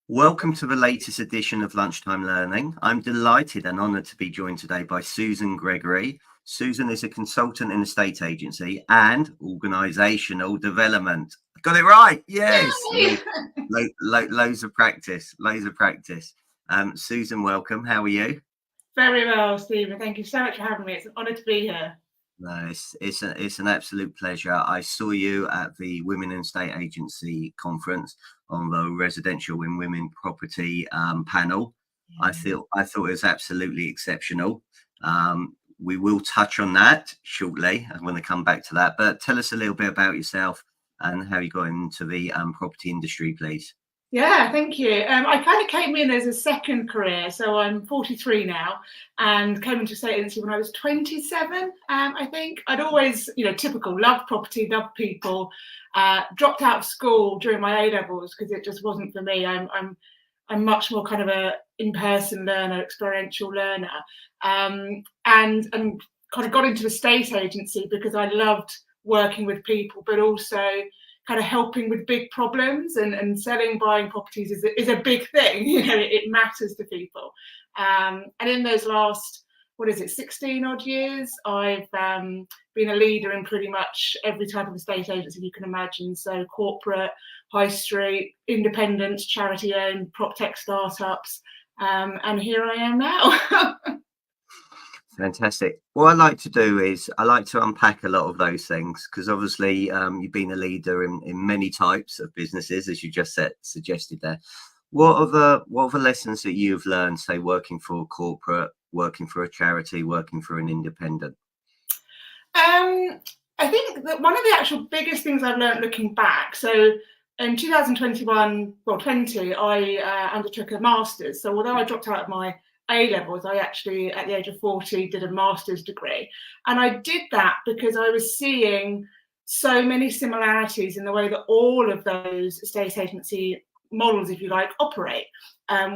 Welcome to the latest edition of Lunchtime Learning. I'm delighted and honoured to be joined today by Susan Gregory. Susan is a consultant in a state agency and organisational development. Got it right? Yes. Yay! Loads of practice. Susan, welcome. How are you? Very well, Stephen. Thank you so much for having me. It's an honour to be here. No, it's an absolute pleasure. I saw you at the Women in State Agency conference on the residential and women property panel. I thought it was absolutely exceptional. We will touch on that shortly. I want to come back to that, but tell us a little bit about yourself and how you got into the property industry, please. Yeah, thank you. I kind of came in as a second career, so I'm 43 now, and came into state agency when I was 27. I think I'd always, typical, loved property, loved people. Dropped out of school during my A levels because it just wasn't for me. I'm much more kind of a in-person learner, experiential learner, and kind of got into a state agency because I loved working with people, but also kind of helping with big problems, and selling, buying properties is a big thing. It matters to people. And in those last, 16 odd years, I've been a leader in pretty much every type of estate agency you can imagine. So corporate, high street, independent, charity owned, prop tech startups. And here I am now. Fantastic. What I like to do is I like to unpack a lot of those things because obviously you've been a leader in many types of businesses, as you just suggested there. What are the lessons that you've learned, say, working for a corporate, working for a charity, working for an independent? I think that one of the actual biggest things I've learned looking back, so in 2020, I undertook a master's. So although I dropped out of my A levels, I actually, at the age of 40, did a master's degree. And I did that because I was seeing so many similarities in the way that all of those estate agency models, if you like, operate.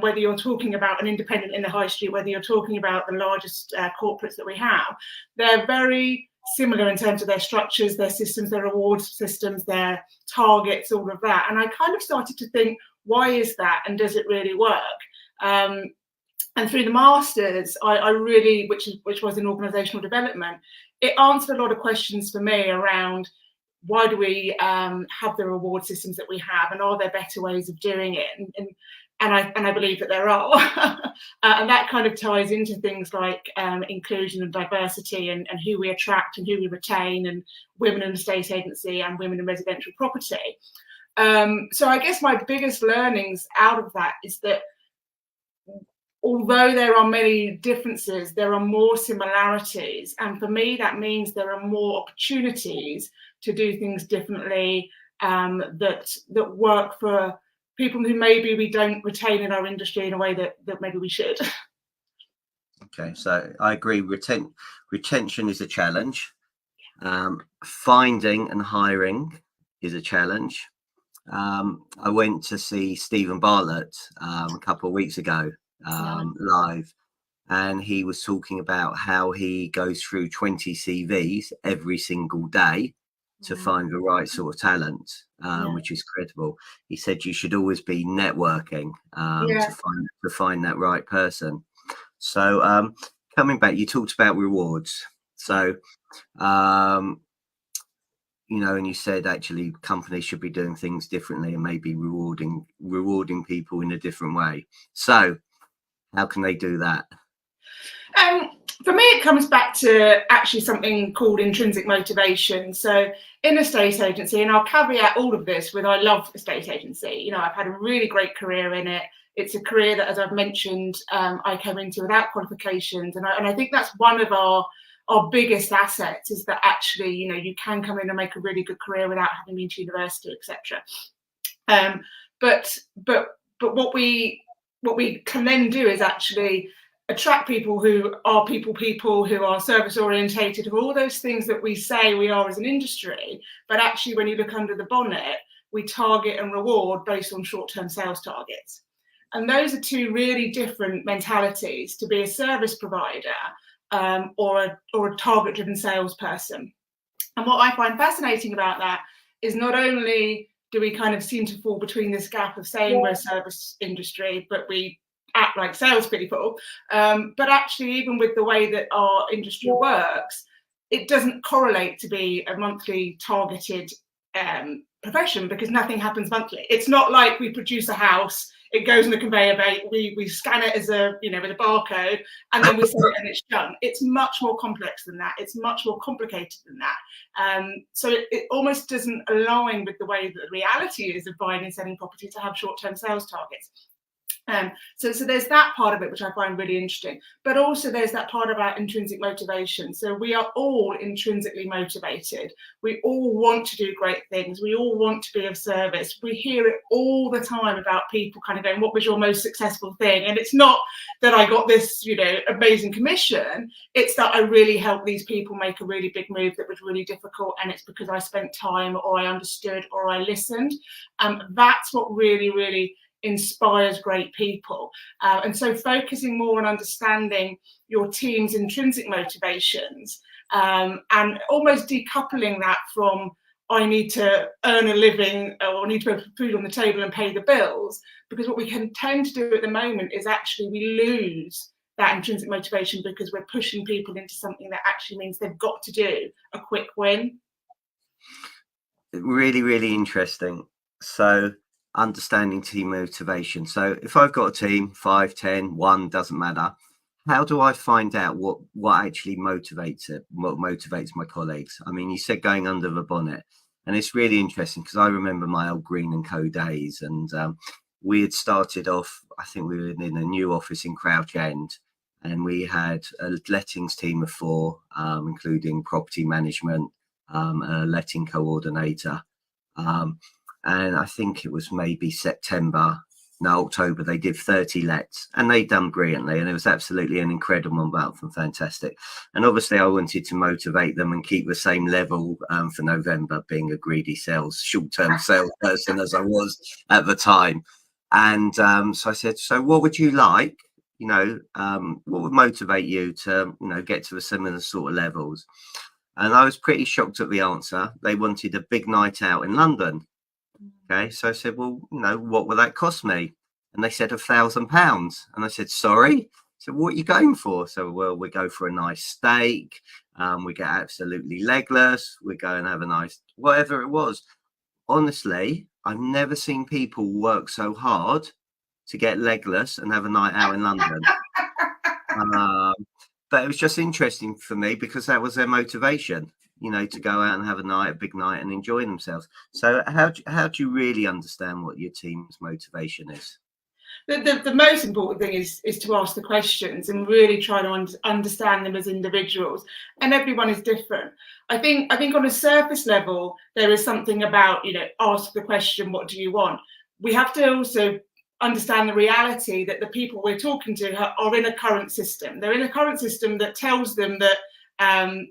Whether you're talking about an independent in the high street, whether you're talking about the largest corporates that we have, they're very similar in terms of their structures, their systems, their reward systems, their targets, all of that. And I kind of started to think, why is that, and does it really work? And through the masters, I really, which was in organisational development, it answered a lot of questions for me around why do we have the reward systems that we have, and are there better ways of doing it? And I believe that there are. And that kind of ties into things like inclusion and diversity, and who we attract and who we retain, and women in the state agency and women in residential property. So I guess my biggest learnings out of that is that although there are many differences, there are more similarities. And for me, that means there are more opportunities to do things differently, that work for people who maybe we don't retain in our industry in a way that maybe we should. Okay, so I agree. Retention is a challenge. Finding and hiring is a challenge. I went to see Stephen Bartlett a couple of weeks ago live, and he was talking about how he goes through 20 CVs every single day to find the right sort of talent, which is credible. He said you should always be networking to find that right person. So coming back, you talked about rewards. So and you said actually companies should be doing things differently and maybe rewarding people in a different way. So how can they do that? For me, it comes back to actually something called intrinsic motivation. So in a state agency, and I'll caveat all of this with I love estate agency. I've had a really great career in it. It's a career that, as I've mentioned, I came into without qualifications. And I think that's one of our biggest assets, is that actually, you can come in and make a really good career without having been to university, etc. But what we can then do is actually attract people who are people who are service orientated, who are all those things that we say we are as an industry. But actually, when you look under the bonnet, we target and reward based on short-term sales targets. And those are two really different mentalities, to be a service provider or a target-driven salesperson. And what I find fascinating about that is not only do we kind of seem to fall between this gap of saying we're a service industry, but we act like salespeople. But actually, even with the way that our industry works, it doesn't correlate to be a monthly targeted profession, because nothing happens monthly. It's not like we produce a house, it goes on the conveyor belt, we scan it as a, with a barcode, and then we sell it and it's done. It's much more complex than that. It's much more complicated than that. So it almost doesn't align with the way that the reality is of buying and selling property to have short-term sales targets. So there's that part of it, which I find really interesting, but also there's that part about intrinsic motivation. So we are all intrinsically motivated. We all want to do great things. We all want to be of service. We hear it all the time about people kind of going, what was your most successful thing? And it's not that I got this, amazing commission. It's that I really helped these people make a really big move that was really difficult. And it's because I spent time, or I understood, or I listened. That's what really, really inspires great people. And so focusing more on understanding your team's intrinsic motivations, and almost decoupling that from, I need to earn a living, or I need to put food on the table and pay the bills, because what we can tend to do at the moment is actually we lose that intrinsic motivation because we're pushing people into something that actually means they've got to do a quick win. Really, really interesting. So understanding team motivation. So if I've got a team, 5, 10, 1, doesn't matter, how do I find out what actually motivates it, what motivates my colleagues? I mean, you said going under the bonnet, and it's really interesting because I remember my old Green & Co days, and we had started off, I think we were in a new office in Crouch End, and we had a lettings team of 4, including property management, a letting coordinator, and I think it was maybe October, they did 30 lets, and they done brilliantly, and it was absolutely an incredible month and fantastic. And obviously I wanted to motivate them and keep the same level for November, being a greedy short-term salesperson as I was at the time. And so I said, so what would you like? What would motivate you to, get to a similar sort of levels? And I was pretty shocked at the answer. They wanted a big night out in London. Okay, so I said, well, what will that cost me? And they said £1,000. And I said, sorry? So what are you going for? So, well, we go for a nice steak. We get absolutely legless. We go and have a nice, whatever it was. Honestly, I've never seen people work so hard to get legless and have a night out in London. But it was just interesting for me because that was their motivation, to go out and have a big night and enjoy themselves. So how do you really understand what your team's motivation is? The most important thing is to ask the questions and really try to understand them as individuals. And everyone is different. I think on a surface level, there is something about, ask the question, what do you want? We have to also understand the reality that the people we're talking to are in a current system. They're in a current system that tells them that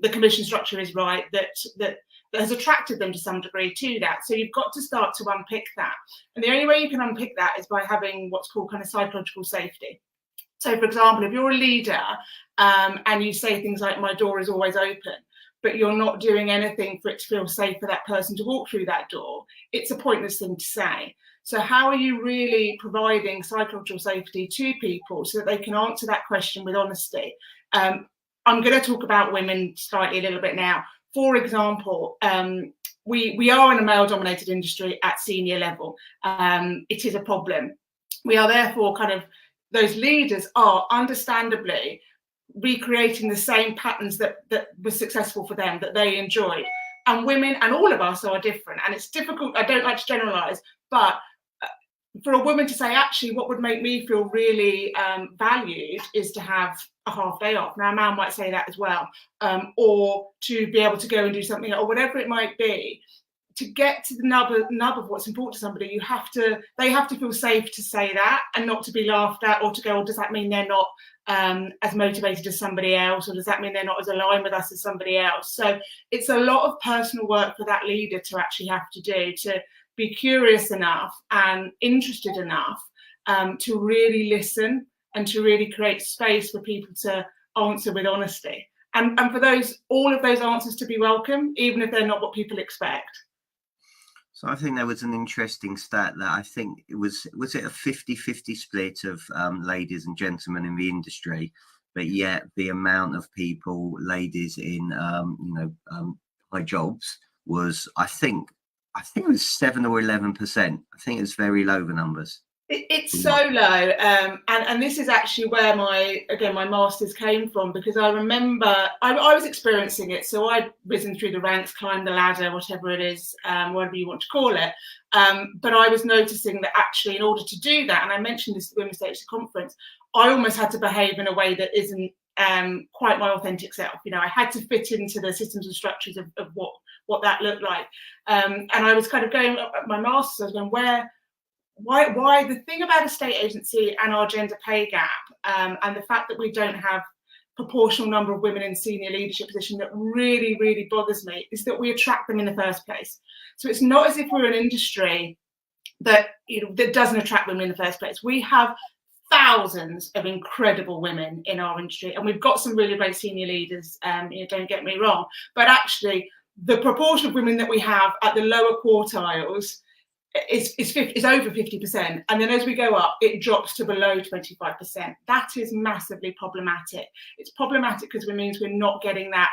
the commission structure is right, that has attracted them to some degree to that. So you've got to start to unpick that. And the only way you can unpick that is by having what's called kind of psychological safety. So, for example, if you're a leader and you say things like, my door is always open, but you're not doing anything for it to feel safe for that person to walk through that door, it's a pointless thing to say. So how are you really providing psychological safety to people so that they can answer that question with honesty? I'm going to talk about women slightly a little bit now. For example, we are in a male-dominated industry at senior level. It is a problem. We are therefore those leaders are understandably recreating the same patterns that were successful for them, that they enjoyed. And women, and all of us, are different. And it's difficult, I don't like to generalize, but for a woman to say, actually, what would make me feel really valued is to have a half day off. Now, a man might say that as well, or to be able to go and do something, or whatever it might be. To get to the nub of what's important to somebody, they have to feel safe to say that and not to be laughed at, or to go, well, does that mean they're not as motivated as somebody else, or does that mean they're not as aligned with us as somebody else? So it's a lot of personal work for that leader to actually have to do, to be curious enough and interested enough to really listen and to really create space for people to answer with honesty, and for all of those answers to be welcome, even if they're not what people expect. So I think there was an interesting stat that I think was it a 50-50 split of ladies and gentlemen in the industry, but yet the amount of people, ladies in high jobs was I think it was 7 or 11%. I think it's very low, the numbers. It's so low, and this is actually where my masters came from, because I remember I was experiencing it. So I'd risen through the ranks, climbed the ladder, whatever it is, whatever you want to call it. But I was noticing that actually, in order to do that, and I mentioned this at the Women's Leadership Conference, I almost had to behave in a way that isn't quite my authentic self. You know, I had to fit into the systems and structures of what that looked like. And I was kind of going at my masters, I was going, why the thing about a state agency and our gender pay gap, and the fact that we don't have proportional number of women in senior leadership position, that really, really bothers me, is that we attract them in the first place. So it's not as if we're an industry that that doesn't attract women in the first place. We have thousands of incredible women in our industry, and we've got some really great senior leaders, don't get me wrong, but actually the proportion of women that we have at the lower quartiles is over 50%, and then as we go up it drops to below 25%. That is massively problematic. It's problematic because it means we're not getting that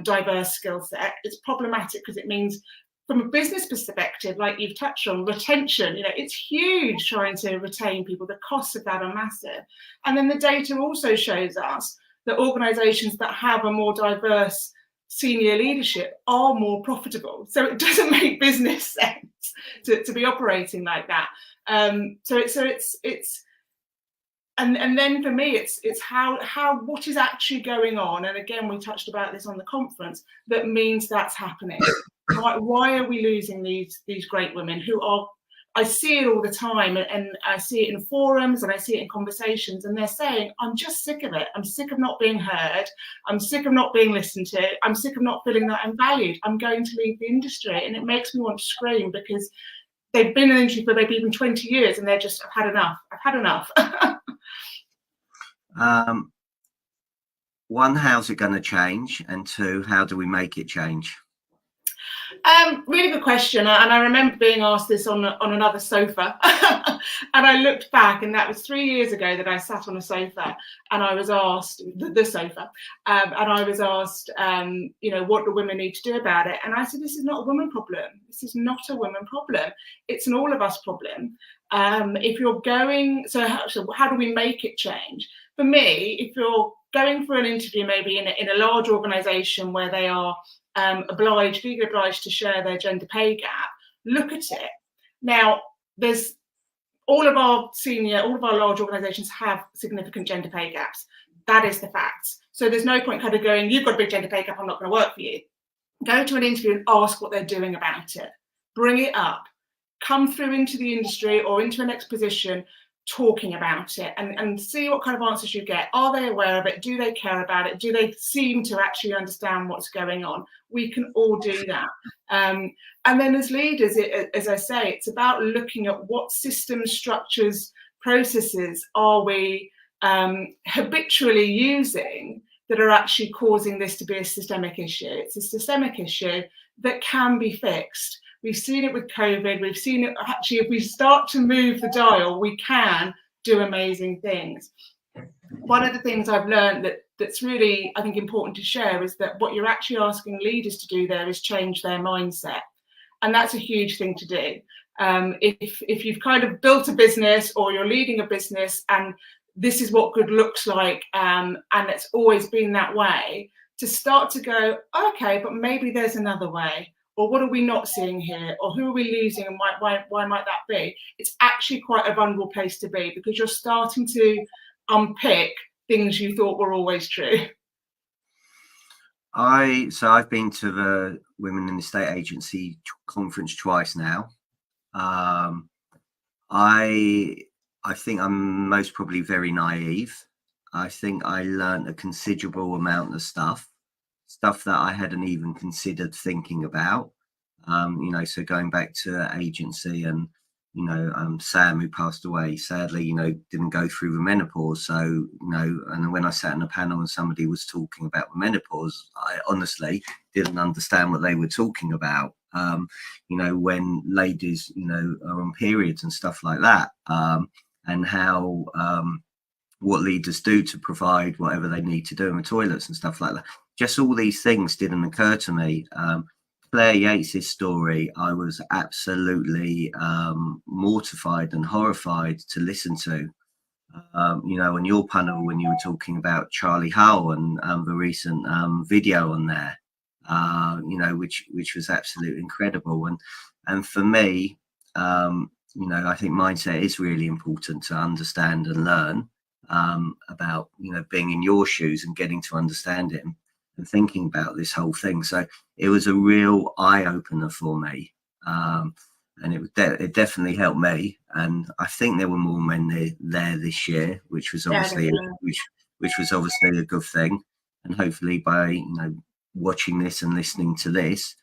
diverse skill set. It's problematic because it means, from a business perspective, like you've touched on, retention, it's huge trying to retain people. The costs of that are massive. And then the data also shows us that organizations that have a more diverse senior leadership are more profitable. So it doesn't make business sense to be operating like that. And then for me, it's how what is actually going on. And again, we touched about this on the conference, that means that's happening. Why are we losing these great women who are, I see it all the time, and I see it in forums and I see it in conversations, and they're saying, I'm just sick of it. I'm sick of not being heard. I'm sick of not being listened to. I'm sick of not feeling that I'm valued. I'm going to leave the industry. And it makes me want to scream, because they've been in the industry for maybe even 20 years and they're just, I've had enough. I've had enough. One, how's it going to change? And two, how do we make it change? Really good question, and I remember being asked this on another sofa, and I looked back, and that was 3 years ago that I sat on a sofa, and I was asked the sofa, and I was asked, what do women need to do about it? And I said, this is not a women problem. This is not a women problem. It's an all of us problem. If you're going, so how do we make it change? For me, if you're going for an interview, maybe in a large organisation where they are legally obliged to share their gender pay gap, look at it. Now, there's all of our large organisations have significant gender pay gaps. That is the fact. So there's no point kind of going, you've got a big gender pay gap, I'm not going to work for you. Go to an interview and ask what they're doing about it. Bring it up. Come through into the industry or into a next position talking about it, and see what kind of answers you get. Are they aware of it? Do they care about it? Do they seem to actually understand what's going on? We can all do that. And then as leaders, as I say, it's about looking at what systems, structures, processes are we habitually using that are actually causing this to be a systemic issue. It's a systemic issue that can be fixed. We've seen it with COVID. We've seen it, actually, if we start to move the dial, we can do amazing things. One of the things I've learned that's really, I think, important to share is that what you're actually asking leaders to do there is change their mindset. And that's a huge thing to do. If you've kind of built a business or you're leading a business and this is what good looks like, and it's always been that way, to start to go, okay, but maybe there's another way. Or what are we not seeing here? Or who are we losing, and why might that be? It's actually quite a vulnerable place to be, because you're starting to unpick things you thought were always true. I've been to the Women in the State Agency conference twice now. I think I'm most probably very naive. I think I learned a considerable amount of stuff that I hadn't even considered thinking about. So going back to agency, and Sam, who passed away, sadly, didn't go through the menopause. So, and when I sat in a panel and somebody was talking about the menopause, I honestly didn't understand what they were talking about. you know, when ladies, you know, are on periods and stuff like that, and how what leaders do to provide whatever they need to do in the toilets and stuff like that. Just all these things didn't occur to me. Claire Yates's story, I was absolutely mortified and horrified to listen to. You know, on your panel when you were talking about Charlie Hull and the recent video on there, you know, which was absolutely incredible. And for me, you know, I think mindset is really important to understand and learn about, you know, being in your shoes and getting to understand it and thinking about this whole thing. So it was a real eye opener for me. And it definitely helped me. And I think there were more men there this year, which was obviously which was obviously a good thing. And hopefully by, you know, watching this and listening to this,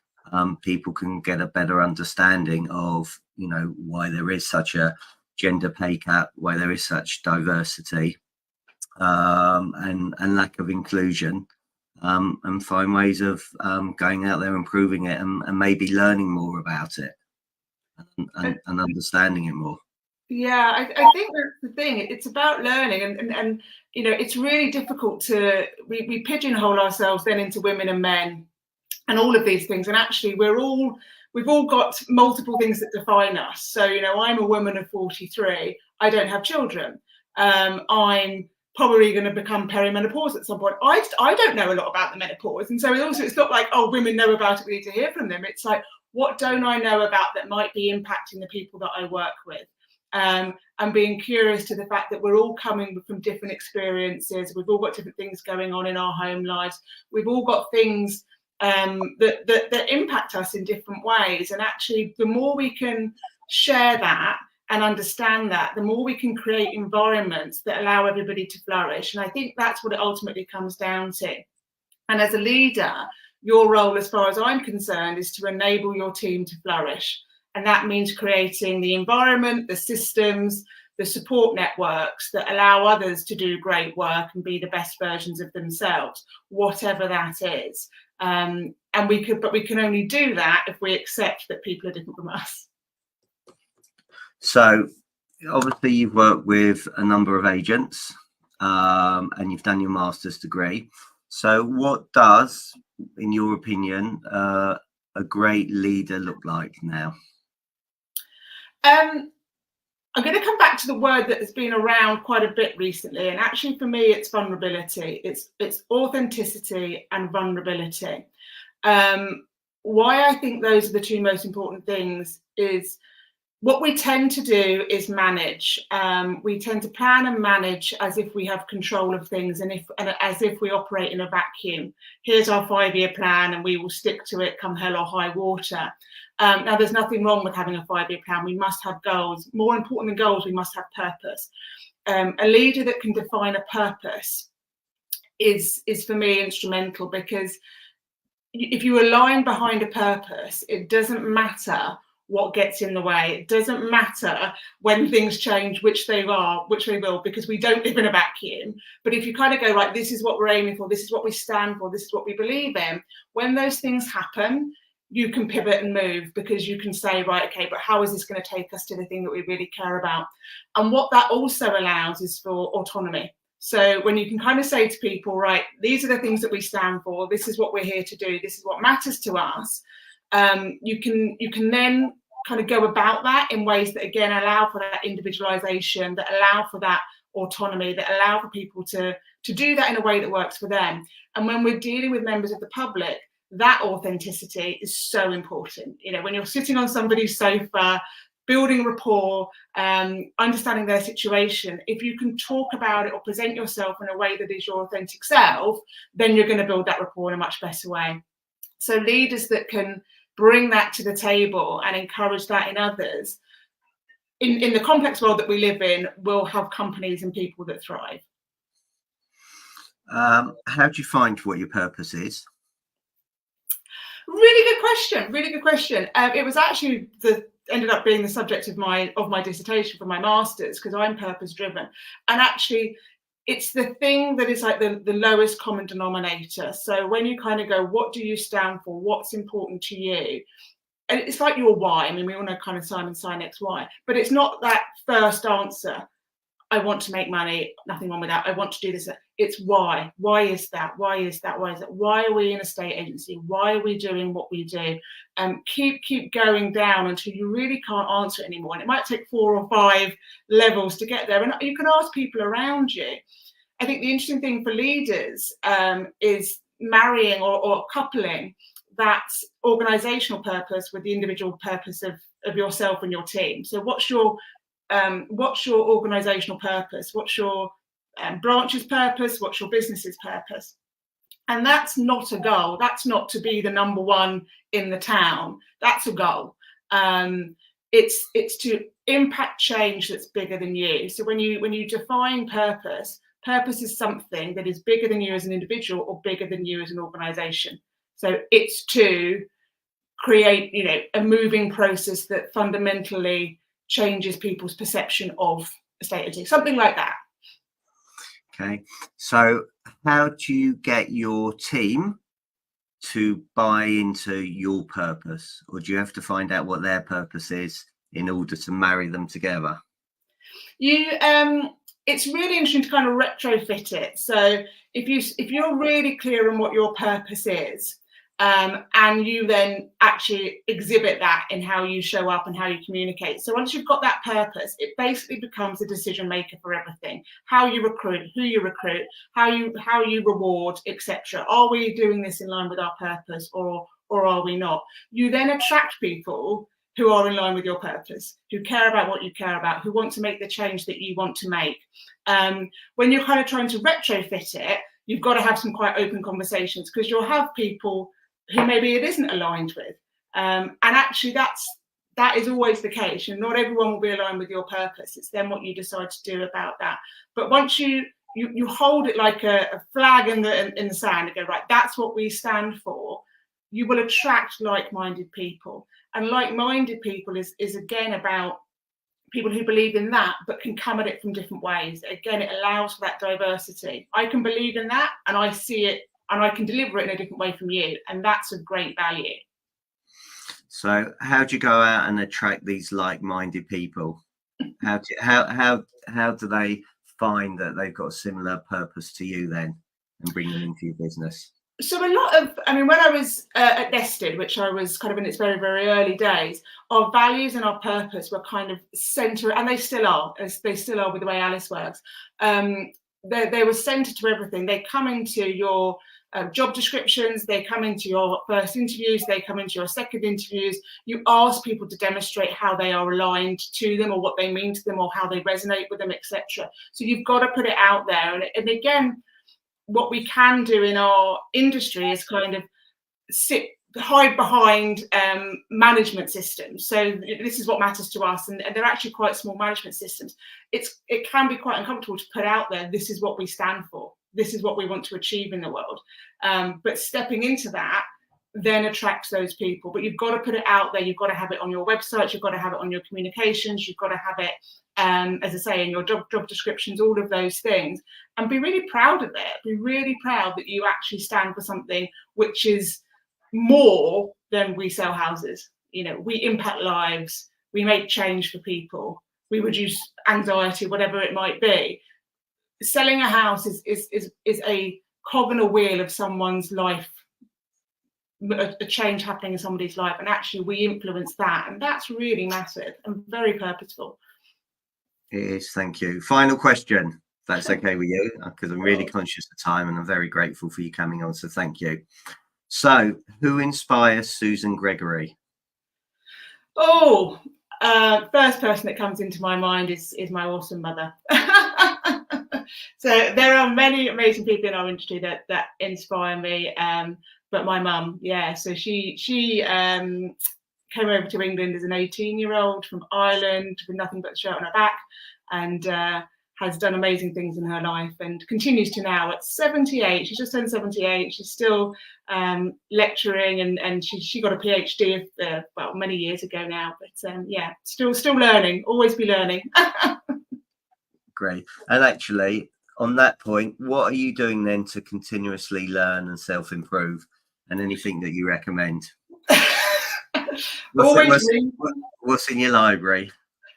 people can get a better understanding of, you know, why there is such a gender pay gap, why there is such diversity, and lack of inclusion, and find ways of going out there, improving it, and maybe learning more about it. And understanding it more. Yeah, I think that's the thing. It's about learning, and you know, it's really difficult to we pigeonhole ourselves then into women and men, and all of these things. And actually, we've all got multiple things that define us. So you know, I'm a woman of 43. I don't have children. I'm probably going to become perimenopause at some point. I don't know a lot about the menopause, and so it's not like, oh, women know about it, we need to hear from them. It's like, what don't I know about that might be impacting the people that I work with? And being curious to the fact that we're all coming from different experiences. We've all got different things going on in our home lives. We've all got things that impact us in different ways. And actually, the more we can share that and understand that, the more we can create environments that allow everybody to flourish. And I think that's what it ultimately comes down to. And as a leader, your role, as far as I'm concerned, is to enable your team to flourish. And that means creating the environment, the systems, the support networks that allow others to do great work and be the best versions of themselves, whatever that is. But we can only do that if we accept that people are different from us. So obviously you've worked with a number of agents, and you've done your master's degree. So what does, in your opinion, a great leader look like now? I'm going to come back to the word that has been around quite a bit recently, and actually for me it's vulnerability. It's authenticity and vulnerability. Why I think those are the two most important things is what we tend to do is manage. We tend to plan and manage as if we have control of things, and as if we operate in a vacuum. Here's our 5-year plan and we will stick to it come hell or high water. Now, there's nothing wrong with having a 5-year plan. We must have goals. More important than goals, we must have purpose. A leader that can define a purpose is for me instrumental, because if you align behind a purpose, it doesn't matter what gets in the way. It doesn't matter when things change, which they will, because we don't live in a vacuum. But if you kind of go, right, this is what we're aiming for, this is what we stand for, this is what we believe in, when those things happen, you can pivot and move, because you can say, right, okay, but how is this going to take us to the thing that we really care about? And what that also allows is for autonomy. So when you can kind of say to people, right, these are the things that we stand for, this is what we're here to do, this is what matters to us, you can then kind of go about that in ways that, again, allow for that individualization, that allow for that autonomy, that allow for people to do that in a way that works for them. And when we're dealing with members of the public, that authenticity is so important. You know, when you're sitting on somebody's sofa, building rapport, understanding their situation, if you can talk about it or present yourself in a way that is your authentic self, then you're going to build that rapport in a much better way. So leaders that can bring that to the table and encourage that in others, in the complex world that we live in, will have companies and people that thrive. How do you find what your purpose is? Really good question. It was actually ended up being the subject of my dissertation for my master's, because I'm purpose driven, and actually it's the thing that is like the lowest common denominator. So when you kind of go, what do you stand for? What's important to you? and it's like your why. I mean, we all know kind of Simon Sinek's why, but it's not that first answer. I want to make money, nothing wrong with that. I want to do this. It's why. Why is that? Why is that? Why is that? Why are we an estate agency? Why are we doing what we do? Keep going down until you really can't answer it anymore. And it might take 4 or 5 levels to get there. And you can ask people around you. I think the interesting thing for leaders is marrying or coupling that organizational purpose with the individual purpose of yourself and your team. So what's your organizational purpose? What's your branch's purpose? What's your business's purpose? And that's not a goal. That's not to be the number one in the town. That's a goal. It's to impact change that's bigger than you. So when you define purpose is something that is bigger than you as an individual or bigger than you as an organization. So it's to create, a moving process that fundamentally changes people's perception of estate agency, something like that. Okay, so how do you get your team to buy into your purpose, or do you have to find out what their purpose is in order to marry them together? It's really interesting to kind of retrofit it. So if you're really clear on what your purpose is, and you then actually exhibit that in how you show up and how you communicate. So once you've got that purpose, it basically becomes a decision maker for everything. How you recruit, who you recruit, how you reward, etc. Are we doing this in line with our purpose, or are we not? You then attract people who are in line with your purpose, who care about what you care about, who want to make the change that you want to make. When you're kind of trying to retrofit it, you've got to have some quite open conversations, because you'll have people who maybe it isn't aligned with. And actually that is always the case. And not everyone will be aligned with your purpose. It's then what you decide to do about that. But once you hold it like a flag in the sand and go, right, that's what we stand for, you will attract like-minded people. And like-minded people is again about people who believe in that, but can come at it from different ways. Again, it allows for that diversity. I can believe in that, and I see it, and I can deliver it in a different way from you, and that's of great value. So how do you go out and attract these like-minded people? How do they find that they've got a similar purpose to you then, and bring them into your business? So when I was at Nested, which I was kind of in its very, very early days, our values and our purpose were kind of centered, and they still are with the way Alice works. They were centered to everything. They come into your job descriptions, they come into your first interviews, they come into your second interviews. You ask people to demonstrate how they are aligned to them, or what they mean to them, or how they resonate with them, etc. So you've got to put it out there. And again, what we can do in our industry is kind of hide behind management systems. So this is what matters to us, and they're actually quite small management systems. It can be quite uncomfortable to put out there, this is what we stand for, this is what we want to achieve in the world. But stepping into that then attracts those people. But you've got to put it out there. You've got to have it on your website. You've got to have it on your communications. You've got to have it, as I say, in your job descriptions, all of those things. And be really proud of it. Be really proud that you actually stand for something which is more than we sell houses. We impact lives. We make change for people. We reduce anxiety, whatever it might be. Selling a house is a cog in a wheel of someone's life, a change happening in somebody's life, and actually we influence that, and that's really massive and very purposeful. It is. Thank you. Final question, if that's okay with you, because I'm really conscious of time and I'm very grateful for you coming on, so thank you. So who inspires Susan Gregory? First person that comes into my mind is my awesome mother. So there are many amazing people in our industry that inspire me, but my mum, so she came over to England as an 18-year-old from Ireland with nothing but a shirt on her back, and has done amazing things in her life, and continues to now at 78. She's just turned 78. She's still lecturing, and she got a PhD many years ago now, but still learning, always be learning. Great. And actually, on that point, what are you doing then to continuously learn and self-improve, and anything that you recommend? Always. What's in your library?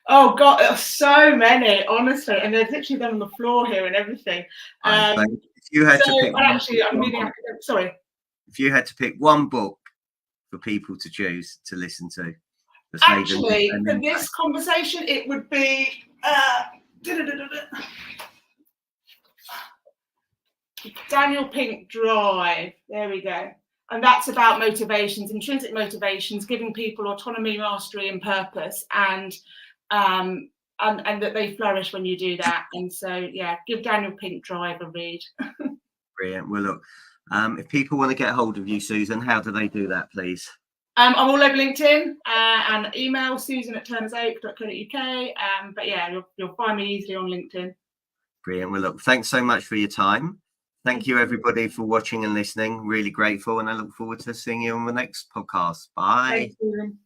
Oh God, so many, honestly, and there's literally them on the floor here and everything. If you had to pick I'm reading. Sorry. If you had to pick one book for people to choose to listen to, actually, for this conversation, it would be Daniel Pink Drive. There we go. And that's about motivations, intrinsic motivations, giving people autonomy, mastery, and purpose, and that they flourish when you do that. And so, yeah, give Daniel Pink Drive a read. Brilliant. Well, look, if people want to get hold of you, Susan, how do they do that, please? I'm all over LinkedIn and email susan@turnersoak.co.uk. But yeah, you'll find me easily on LinkedIn. Brilliant. Well, look, thanks so much for your time. Thank you, everybody, for watching and listening. Really grateful. And I look forward to seeing you on the next podcast. Bye. Thanks, Susan.